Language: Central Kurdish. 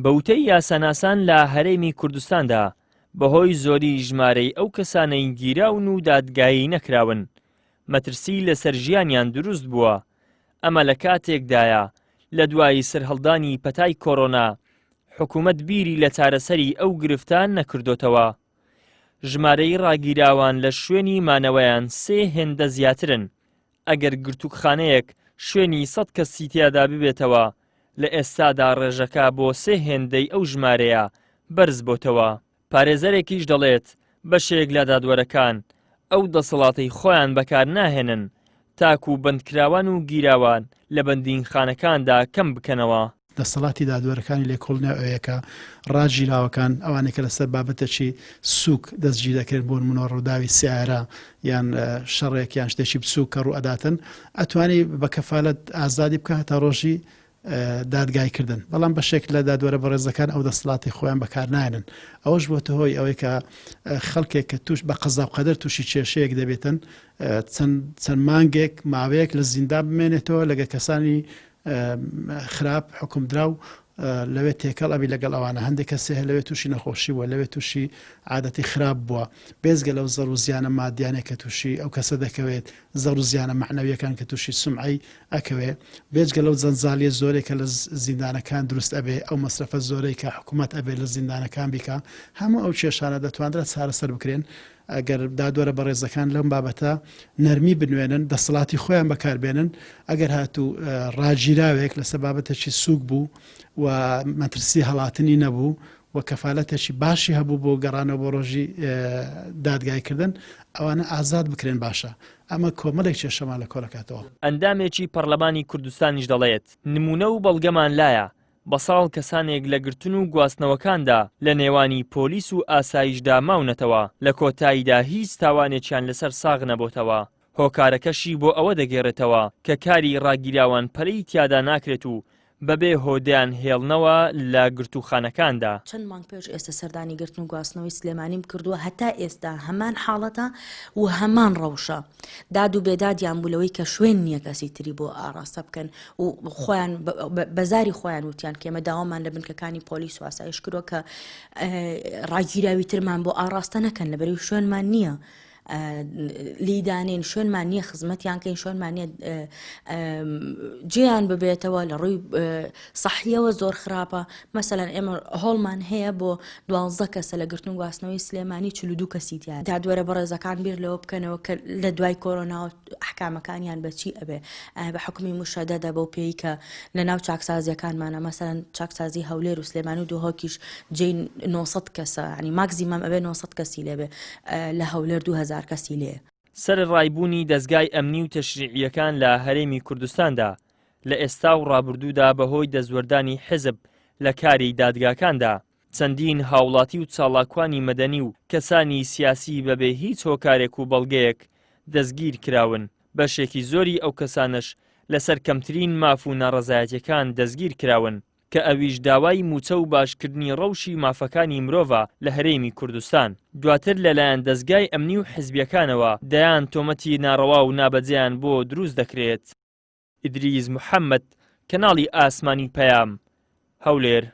بەوتەی یاساناسان لە هەرێمی کوردستاندا بەهۆی زۆری ژمارەی ئەو کەسانەی گیراون و دادگایی نەکراون مەترسی لەسەر ژیانیان دروست بووە. ئەمە لە کاتێکدایە لە دوای سەرهەڵدانی پەتای کۆڕۆنا حکوومەت بیری لە چارەسەری ئەو گرفتان نەکردوتەوە. ژمارەی ڕاگیراوان لە شوێنی مانەوەیان 3 هێندە زیاترن. ئەگەر گرتووخانەیەک شوێنی 100 کەسی تیادا ببێتەوە لە ئێستادا ڕێژەکە بۆ 3 هێندەی ئەو ژمارەیە بەرز بۆتەوە. پارێزەرێکیش دەڵێت بەشێک لە دادوەرەکان ئەو دەسەڵاتی خۆیان بەکار ناهێنن تاکو بەندکراوان و گیراوان لە بەندینخانەکاندا کەم بکەنەوە. دەسەڵاتی دادوەرەکانی لێکۆڵنەوە ئەوەیەکە ڕاگیراوەکان ئەوانێک کە لەسەر بابەتێکی سووک دەستگیر دەکرێت بۆ نمونە ڕووداوی سیارە یان شەڕێک یان شتێکی بچووک کە ڕوو ئەداتن ئەتوانی بە کەفالەت ئازادی بکە تا ڕۆژی دادگایکردن. بەڵام بەشێک لە دادوەرە بەڕێزەکان ئەو دەسەڵاتی خۆیان بەکار نایەنن. ئەوەش بۆتە هۆی ئەوەی کە خەڵکێک کە توش بە قەزا و قەدەر تووشی کێشەیەک دەبێتن چەند مانگێک ماوەیەک لە زیندان بمێنێتەوە لەگە کەسانی خراپ حکم دراو لەوێ تێکەڵ ئەبی لەگەڵ ئەوانە هەندێک کەسێ لەوێ تووشی نەخۆشی بووە لەوێ تووشی عادەتی خراپ بووە بێزگە لەو زەڕ و زیانە مادیانێک کە تووشی ئەو کەسە دەکەوێت زەڕ و زیانە معنەویەکان کە تووشی سومعی ئەکەوێ بێجگە لەو جەنجالیە زۆرێک کە لە زیندانەکان دروست ئەبێ ئەو مەسرەفە زۆرەی کە حکوومەت ئەبێ لە زیندانەکان بیکە هەموو ئەو کێشانە دەتوانرێت چارەسەر بکرێن ئەگەر دادوەرە بەڕێزەکان لەم بابەتە نەرمی بنوێنن دەسەڵاتی خۆیان بەکاربێنن ئەگەر هاتوو ڕاگیراوێک لەسەر بابەتێکی سووک بوو و مەترسی هەڵاتنی نەبوو و کەفالەتێکی باشی هەبوو بۆ گەڕانەوە بۆ ڕۆژی دادگایکردن ئەوانە ئازاد بکرێن باشە. ئەمە کۆمەڵێک کێشەمان لە کۆڵەکاتەوە. ئەندامێکی پەرلەمانی کوردستانیش دەڵێت نمونە و بەڵگەمان لایە بە ساڵ کەسانێک لە گرتن و گواستنەوەکاندا لە نێوانی پۆلیس و ئاسایشدا ماونەتەوە لە کۆتاییدا هیچ تاوانێکیان لەسەر ساغ نەبووتەوە. هۆکارەکەشی بۆ ئەوە دەگێڕێتەوە کە کاری ڕاگیراوان پەلەی تیادا ناکرێت و بەبێ هۆدیان هێڵنەوە لە گرتووخانەکاندا. چەند مانگ پێش ئێستا سەردانی گرتن و گواستنەوەی سلێمانیم کردووە هەتا ئێستا هەمان حاڵەتە و هەمان ڕەوشە داد و بێدادیان بوولەوەی کە شوێن نییە کەسی تری بۆ ئاڕاستە بکەن و خۆیان بەزاری خۆیان وتیان کێمە داوامان لە بنکەکانی پۆلیس و ئاسایش کردووە کە ڕاگیراوی ترمان بۆ ئاڕاستە نەکەن لەبەری شوێنمان نییە. لیدانین شوێنمان نییە خزمەتیان کەین شوێنمان نییە جێیان ببێتەوە لە ڕووی سەحیەوە زۆر خراپە. مەسەلەن ئێمە هۆڵمان هەیە بۆ 12 کەسە لە گرتن و گواستنەوەی سلێمانی 42 کەسی تیان دادوەرە بەڕێزەکان بیر لەوە بکەنەوە کە لە دوای کۆرۆنا ئەحکامەکانیان بەچی ئەبێ بە حکمی موشەدەدا بۆ پێی کە لە ناو چاکسازیەکانمانە مەسەلەن چاکسازی هەولێر و سلێمانی و دووهۆکیش جێی 900 کەسە ینی ماکزیمەم ئەبێ 900 کەسی لێبێ لە هەولێر 2000 کەسی لێ. سەرڕایبوونی دەستگای ئەمنی و تەشریعیەکان لە هەرێمی کوردستاندا لە ئێستا و ڕابردوودا بەهۆی دەزوەردانی حزب لە کاری دادگاکاندا چەندین هاوڵاتی و چاڵاکوانی مەدەنی و کەسانی سیاسی بەبێ هیچ هۆکارێک و بەڵگەیەک دەستگیر کراون. بەشێکی زۆری ئەو کەسانش لەسەر کەمترین ماف و ناڕەزایەتیەکان دەستگیر کراون کە ئەویش داوای موچە و باشکردنی ڕەوشی مافەکانی مرۆڤە لە هەرێمی کوردستان. دواتر لەلایەن دەستگای ئەمنی و حیزبیەکانەوە دەیان تۆمەتی ناڕەوا و نابەجێیان بۆ دروست دەکرێت. ئیدریس محەممەد، کەناڵی ئاسمانی پەیام، هەولێر.